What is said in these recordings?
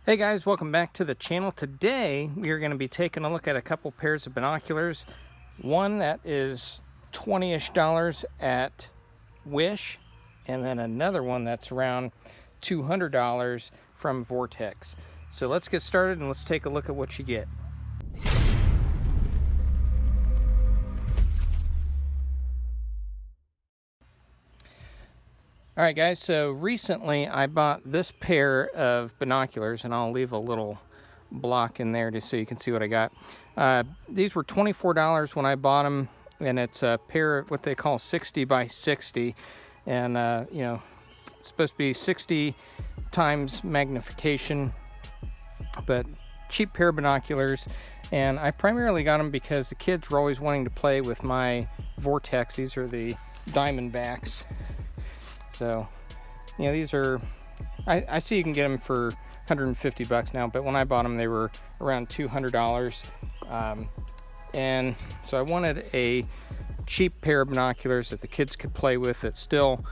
Hey guys, welcome back to the channel. Today we are going to be taking a look at a couple pairs of binoculars. One that is $20-ish at Wish, and then another one that's around $200 from Vortex. So let's get started and let's take a look at what you get. Alright guys, so recently I bought this pair of binoculars, and I'll leave a little block in there just so you can see what I got. These were $24 when I bought them, and it's a pair of what they call 60 by 60, and you know, it's supposed to be 60 times magnification, but cheap pair of binoculars. And I primarily got them because the kids were always wanting to play with my Vortex. These are the Diamondbacks. So, you know, these are, I see you can get them for 150 bucks now, but when I bought them, they were around $200. And so I wanted a cheap pair of binoculars that the kids could play with that still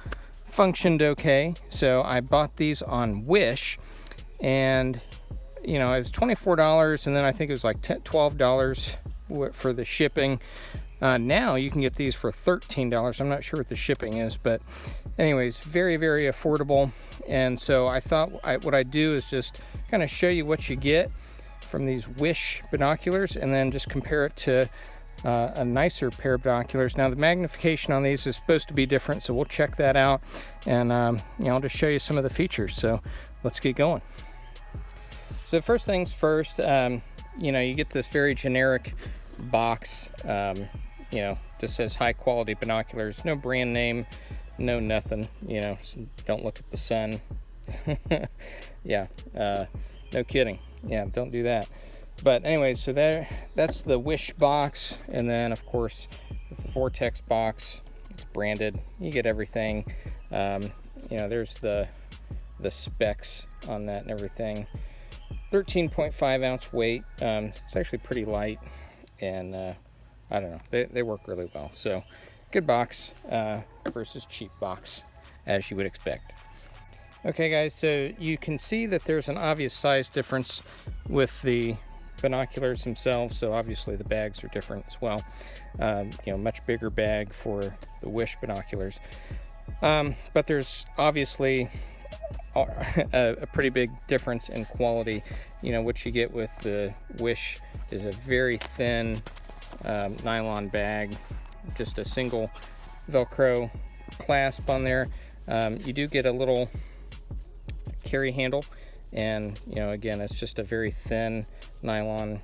functioned okay. So I bought these on Wish, and, you know, it was $24, and then I think it was like $12 for the shipping. Now you can get these for $13. I'm not sure what the shipping is, but anyways, very, very affordable. And so I thought what I'd do is just kind of show you what you get from these Wish binoculars, and then just compare it to a nicer pair of binoculars. Now the magnification on these is supposed to be different, so we'll check that out, and you know, I'll just show you some of the features. So let's get going. So first things first, you know, you get this very generic box. You know, just says high quality binoculars, no brand name, no nothing, you know, so don't look at the sun. Yeah, no kidding. Yeah, don't do that. But anyway, so that's the Wish box, and then of course with the Vortex box, it's branded. You get everything. You know, there's the specs on that and everything. 13.5 ounce weight. It's actually pretty light, and I don't know, they work really well. So good box versus cheap box, as you would expect. Okay guys, so you can see that there's an obvious size difference with the binoculars themselves. So obviously the bags are different as well. You know, much bigger bag for the Wish binoculars, but there's obviously a pretty big difference in quality. You know, what you get with the Wish is a very thin nylon bag, just a single Velcro clasp on there. You do get a little carry handle, and you know, again, it's just a very thin nylon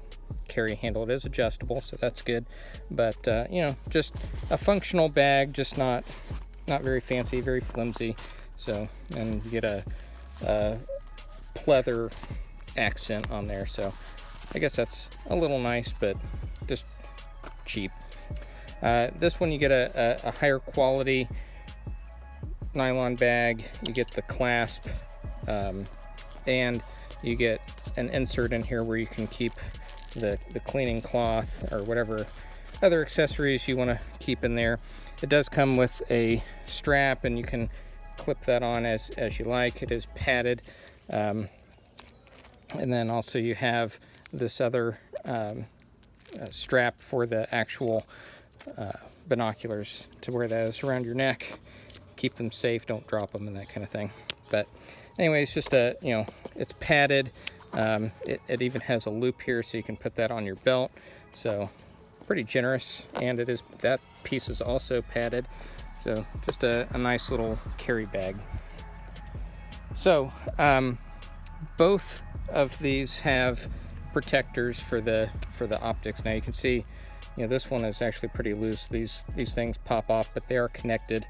carry handle. It is adjustable, so that's good, but you know, just a functional bag, just not very fancy, very flimsy. So, and you get a pleather accent on there, so I guess that's a little nice, but just cheap. This one you get a higher quality nylon bag. You get the clasp, and you get an insert in here where you can keep the cleaning cloth or whatever other accessories you want to keep in there. It does come with a strap, and you can clip that on as you like. It is padded, and then also you have this other strap for the actual binoculars to wear those around your neck, keep them safe, don't drop them and that kind of thing. But anyway, it's just a, you know, it's padded. It even has a loop here so you can put that on your belt, so pretty generous. And it is, that piece is also padded, so just a nice little carry bag. So both of these have protectors for the optics. Now you can see, you know, this one is actually pretty loose. These things pop off, but they are connected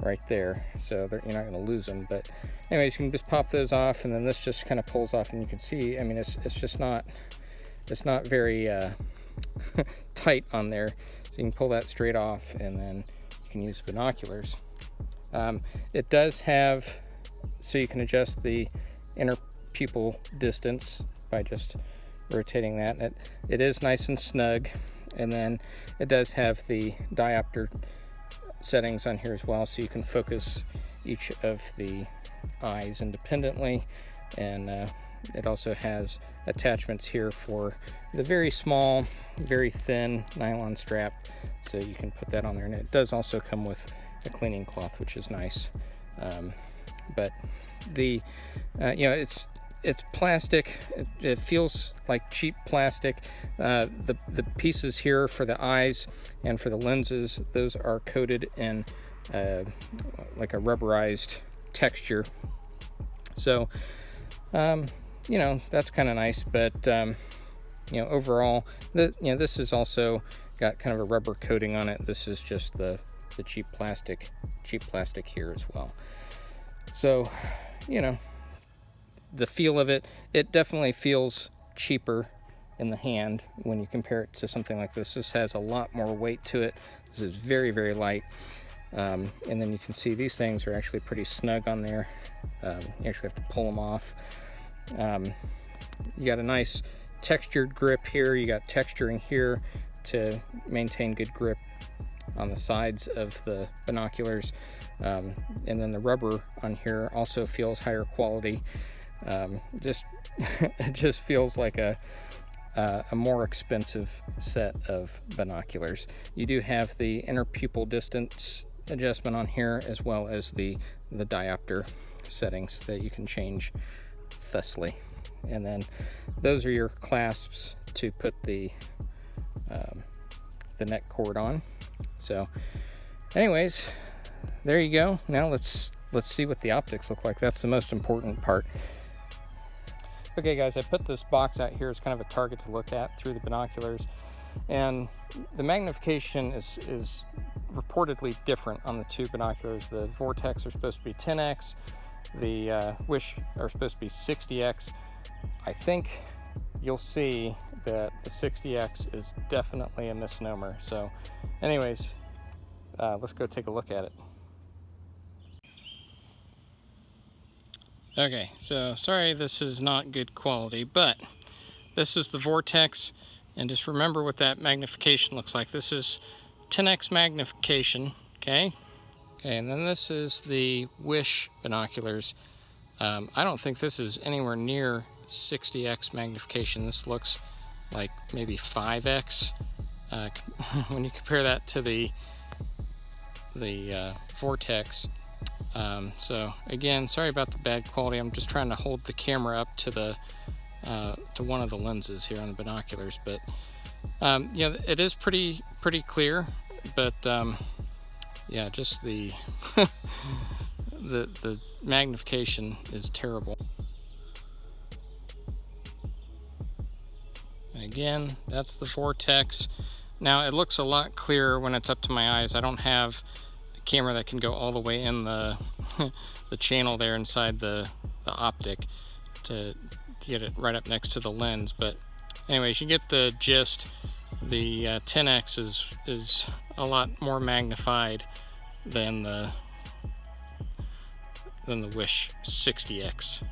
right there, so you're not going to lose them. But anyways, you can just pop those off, and then this just kind of pulls off, and you can see, I mean, it's just not, it's not very tight on there, so you can pull that straight off, and then you can use binoculars. It does have, so you can adjust the inner pupil distance by just rotating that. It is nice and snug, and then it does have the diopter settings on here as well, so you can focus each of the eyes independently, and it also has attachments here for the very small, very thin nylon strap, so you can put that on there. And it does also come with a cleaning cloth, which is nice. But the it's plastic. It feels like cheap plastic. The pieces here for the eyes and for the lenses, those are coated in like a rubberized texture. So that's kind of nice. But overall, this is also got kind of a rubber coating on it. This is just the cheap plastic here as well. So the feel of it definitely feels cheaper in the hand when you compare it to something like this. This has a lot more weight to it. This is very, very light. And then you can see these things are actually pretty snug on there. You actually have to pull them off. You got a nice textured grip here. You got texturing here to maintain good grip on the sides of the binoculars. And then the rubber on here also feels higher quality. It just feels like a more expensive set of binoculars. You do have the inner pupil distance adjustment on here, as well as the diopter settings that you can change thusly. And then those are your clasps to put the neck cord on. So anyways, there you go. Now let's see what the optics look like. That's the most important part. Okay guys, I put this box out here as kind of a target to look at through the binoculars, and the magnification is reportedly different on the two binoculars. The Vortex are supposed to be 10x, the Wish are supposed to be 60x. I think you'll see that the 60x is definitely a misnomer. So anyways, let's go take a look at it. Okay, so sorry this is not good quality, but this is the Vortex, and just remember what that magnification looks like. This is 10x magnification, okay? Okay, and then this is the Wish binoculars. I don't think this is anywhere near 60x magnification. This looks like maybe 5x when you compare that to the Vortex. So again, sorry about the bad quality. I'm just trying to hold the camera up to the to one of the lenses here on the binoculars, but it is pretty clear. But yeah, just the the magnification is terrible. And again, that's the Vortex. Now it looks a lot clearer when it's up to my eyes. I don't have a camera that can go all the way in the the channel there inside the optic to get it right up next to the lens. But anyways, you get the gist. The 10x is a lot more magnified than the Wish 60x.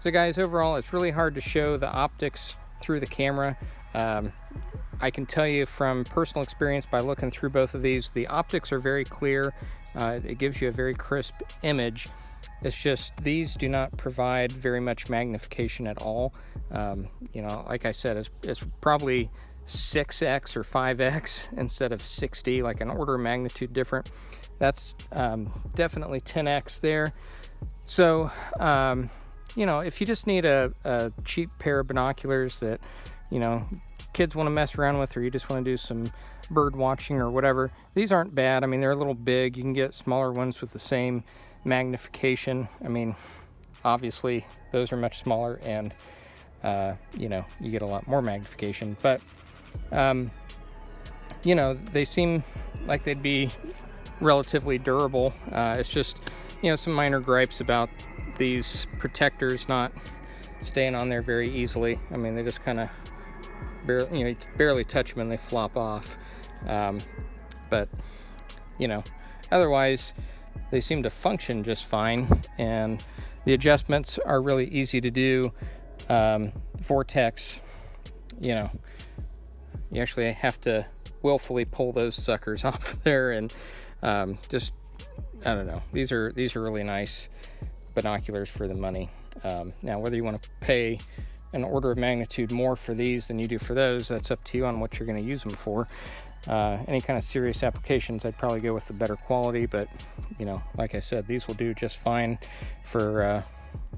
So guys, overall it's really hard to show the optics through the camera. I can tell you from personal experience by looking through both of these, the optics are very clear. It gives you a very crisp image. It's just these do not provide very much magnification at all. Like I said, it's probably 6x or 5x instead of 60, like an order of magnitude different. That's definitely 10x there. So if you just need a cheap pair of binoculars that kids want to mess around with, or you just want to do some bird watching or whatever, these aren't bad. I mean, they're a little big. You can get smaller ones with the same magnification. I mean, obviously those are much smaller, and you get a lot more magnification, but they seem like they'd be relatively durable. It's just some minor gripes about these protectors not staying on there very easily. I mean, they just kind of barely touch them and they flop off. But otherwise they seem to function just fine, and the adjustments are really easy to do. Vortex, you actually have to willfully pull those suckers off there, and I don't know. These are really nice binoculars for the money. Now, whether you want to pay an order of magnitude more for these than you do for those, that's up to you on what you're going to use them for. Any kind of serious applications, I'd probably go with the better quality, but you know, like I said, these will do just fine for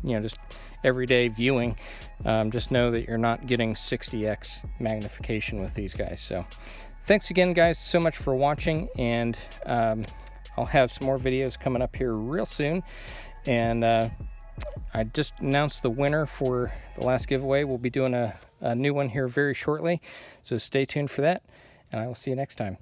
you know, just everyday viewing. Just know that you're not getting 60x magnification with these guys. So thanks again, guys, so much for watching, and I'll have some more videos coming up here real soon. And I just announced the winner for the last giveaway. We'll be doing a new one here very shortly, so stay tuned for that, and I will see you next time.